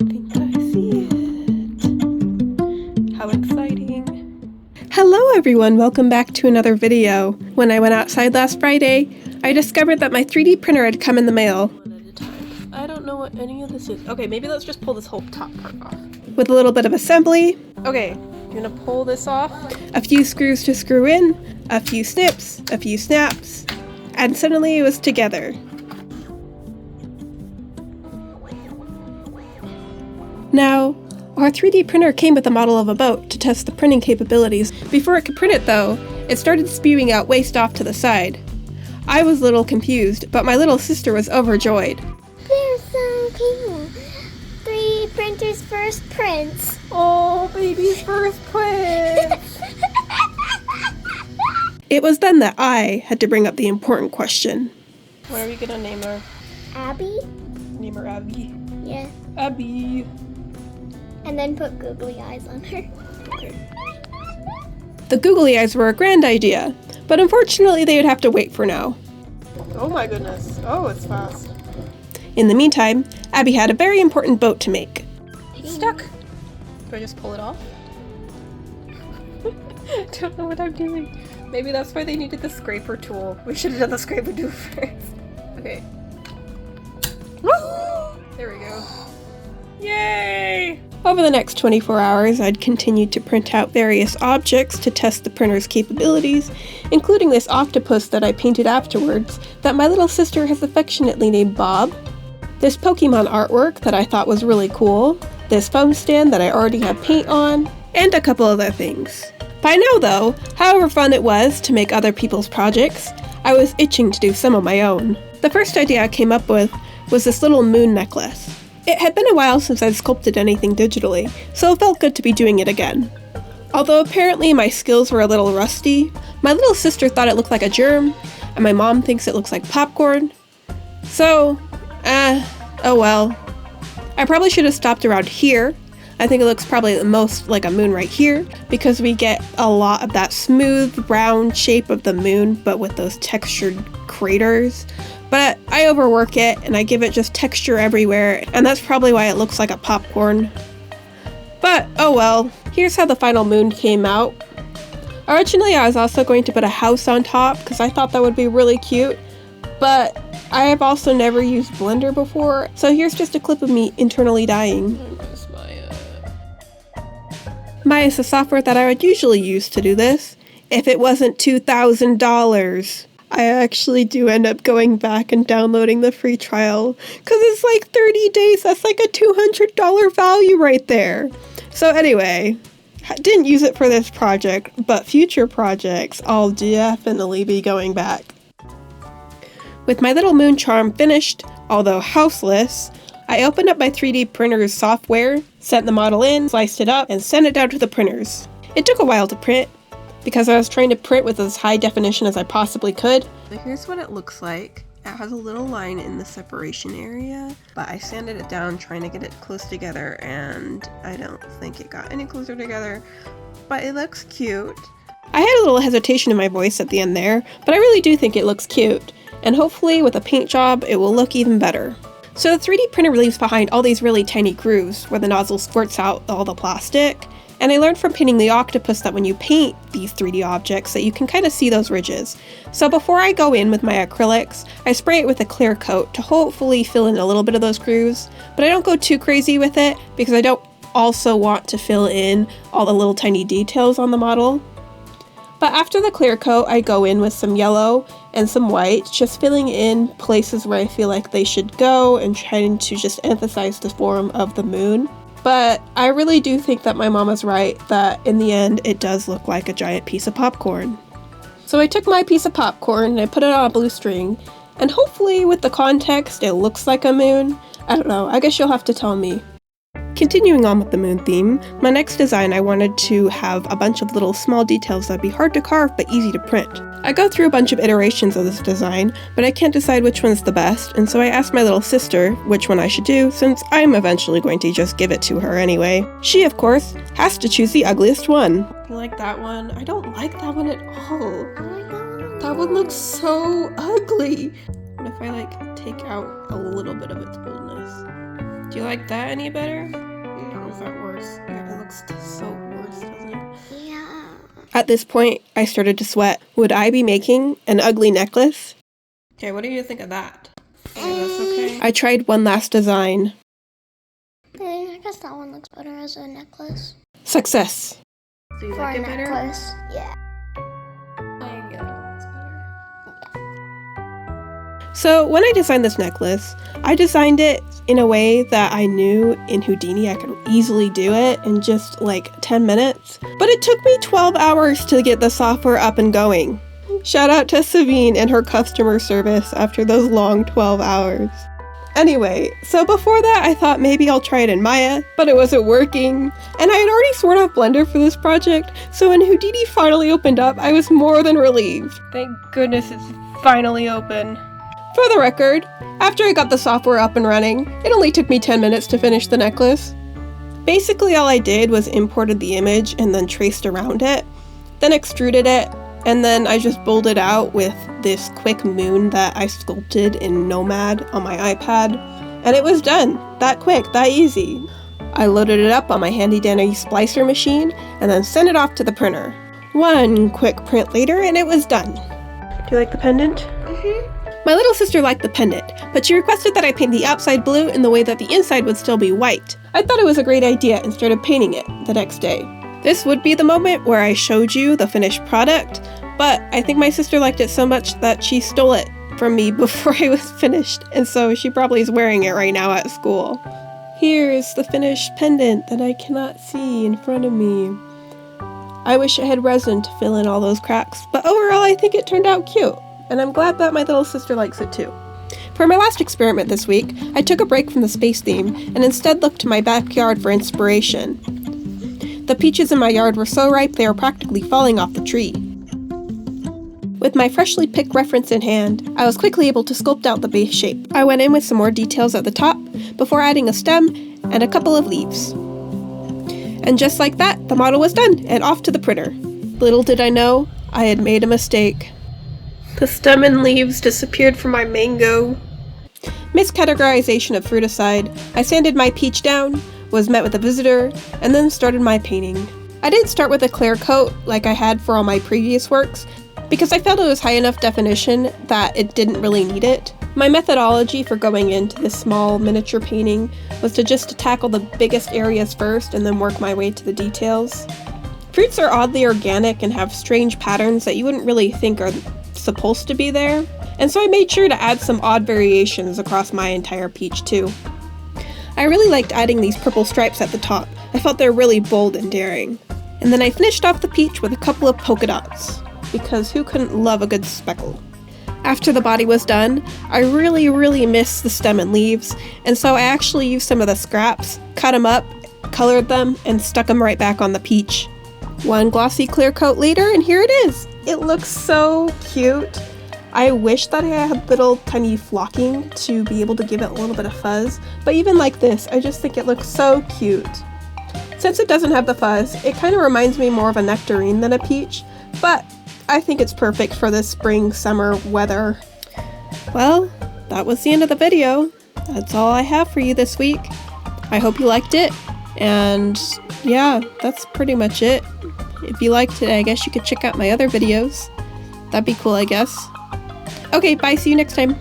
I think I see it. How exciting. Hello everyone, welcome back to another video. When I went outside last Friday, I discovered that my 3D printer had come in the mail. I don't know what any of this is. Okay, maybe let's just pull this whole top part off. With a little bit of assembly. Okay, you're gonna pull this off. A few screws to screw in, a few snips, a few snaps, and suddenly it was together. Now, our 3D printer came with a model of a boat to test the printing capabilities. Before it could print it though, it started spewing out waste off to the side. I was a little confused, but my little sister was overjoyed. They're so cool. 3D printer's first prints. Oh, baby's first prints! It was then that I had to bring up the important question. What are we gonna name her? Abby? Name her Abby. Yeah. Abby. And then put googly eyes on her. Okay. The googly eyes were a grand idea, but unfortunately they would have to wait for now. Oh my goodness. Oh, it's fast. In the meantime, Abby had a very important boat to make. It's stuck. Do I just pull it off? I don't know what I'm doing. Maybe that's why they needed the scraper tool. We should have done the scraper tool first. Okay. There we go. Yay! Over the next 24 hours, I'd continued to print out various objects to test the printer's capabilities, including this octopus that I painted afterwards that my little sister has affectionately named Bob, this Pokemon artwork that I thought was really cool, this phone stand that I already had paint on, and a couple other things. By now though, however fun it was to make other people's projects, I was itching to do some of my own. The first idea I came up with was this little moon necklace. It had been a while since I'd sculpted anything digitally, so it felt good to be doing it again. Although apparently my skills were a little rusty, my little sister thought it looked like a germ, and my mom thinks it looks like popcorn. So, oh well. I probably should have stopped around here. I think it looks probably the most like a moon right here, because we get a lot of that smooth, round shape of the moon, but with those textured craters. But I overwork it, and I give it just texture everywhere, and that's probably why it looks like a popcorn. But, oh well. Here's how the final moon came out. Originally, I was also going to put a house on top, because I thought that would be really cute, but I have also never used Blender before, so here's just a clip of me internally dying. Maya is the software that I would usually use to do this, if it wasn't $2,000. I actually do end up going back and downloading the free trial, because it's like 30 days, that's like a $200 value right there. So anyway, didn't use it for this project, but future projects, I'll definitely be going back. With my little moon charm finished, although houseless, I opened up my 3D printer's software, sent the model in, sliced it up, and sent it down to the printers. It took a while to print, because I was trying to print with as high definition as I possibly could. So here's what it looks like. It has a little line in the separation area, but I sanded it down trying to get it close together, and I don't think it got any closer together, but it looks cute. I had a little hesitation in my voice at the end there, but I really do think it looks cute, and hopefully with a paint job it will look even better. So the 3D printer leaves behind all these really tiny grooves where the nozzle squirts out all the plastic. And I learned from painting the octopus that when you paint these 3D objects that you can kind of see those ridges. So before I go in with my acrylics, I spray it with a clear coat to hopefully fill in a little bit of those grooves, but I don't go too crazy with it because I don't also want to fill in all the little tiny details on the model. But after the clear coat, I go in with some yellow and some white, just filling in places where I feel like they should go and trying to just emphasize the form of the moon. But I really do think that my mom is right, that in the end it does look like a giant piece of popcorn. So I took my piece of popcorn and I put it on a blue string, and hopefully with the context it looks like a moon. I don't know, I guess you'll have to tell me. Continuing on with the moon theme, my next design I wanted to have a bunch of little small details that'd be hard to carve but easy to print. I go through a bunch of iterations of this design, but I can't decide which one's the best, and so I asked my little sister which one I should do, since I'm eventually going to just give it to her anyway. She, of course, has to choose the ugliest one. You like that one? I don't like that one at all. Oh my god. That one looks so ugly. What if I take out a little bit of its boldness? Do you like that any better? Or is that worse? Yeah, it looks so worse, doesn't it? Yeah. At this point, I started to sweat. Would I be making an ugly necklace? Okay, what do you think of that? Yeah, that's okay. I tried one last design. I guess that one looks better as a necklace. Success. Do you For like a it better? necklace. Yeah. So when I designed this necklace, I designed it in a way that I knew in Houdini I could easily do it in just like 10 minutes. But it took me 12 hours to get the software up and going. Shout out to Sabine and her customer service after those long 12 hours. Anyway, so before that I thought maybe I'll try it in Maya, but it wasn't working. And I had already sworn off Blender for this project, so when Houdini finally opened up, I was more than relieved. Thank goodness it's finally open. For the record, after I got the software up and running, it only took me 10 minutes to finish the necklace. Basically all I did was imported the image and then traced around it, then extruded it, and then I just bolted out with this quick moon that I sculpted in Nomad on my iPad, and it was done. That quick, that easy. I loaded it up on my handy dandy splicer machine and then sent it off to the printer. One quick print later and it was done. Do you like the pendant? Mm-hmm. My little sister liked the pendant, but she requested that I paint the outside blue in the way that the inside would still be white. I thought it was a great idea and started painting it the next day. This would be the moment where I showed you the finished product, but I think my sister liked it so much that she stole it from me before I was finished, and so she probably is wearing it right now at school. Here is the finished pendant that I cannot see in front of me. I wish it had resin to fill in all those cracks, but overall I think it turned out cute. And I'm glad that my little sister likes it too. For my last experiment this week, I took a break from the space theme and instead looked to my backyard for inspiration. The peaches in my yard were so ripe they were practically falling off the tree. With my freshly picked reference in hand, I was quickly able to sculpt out the base shape. I went in with some more details at the top, before adding a stem and a couple of leaves. And just like that, the model was done and off to the printer. Little did I know, I had made a mistake. The stem and leaves disappeared from my mango. Miscategorization of fruit aside, I sanded my peach down, was met with a visitor, and then started my painting. I didn't start with a clear coat like I had for all my previous works, because I felt it was high enough definition that it didn't really need it. My methodology for going into this small miniature painting was to just tackle the biggest areas first and then work my way to the details. Fruits are oddly organic and have strange patterns that you wouldn't really think are supposed to be there, and so I made sure to add some odd variations across my entire peach too. I really liked adding these purple stripes at the top. I felt they're really bold and daring. And then I finished off the peach with a couple of polka dots, because who couldn't love a good speckle? After the body was done, I really missed the stem and leaves, and so I actually used some of the scraps, cut them up, colored them, and stuck them right back on the peach. One glossy clear coat later, and here it is! It looks so cute. I wish that I had little tiny flocking to be able to give it a little bit of fuzz, but even like this, I just think it looks so cute. Since it doesn't have the fuzz, it kind of reminds me more of a nectarine than a peach, but I think it's perfect for this spring-summer weather. Well, that was the end of the video. That's all I have for you this week. I hope you liked it, and yeah, that's pretty much it. If you liked it, I guess you could check out my other videos. That'd be cool, I guess. Okay, bye, see you next time.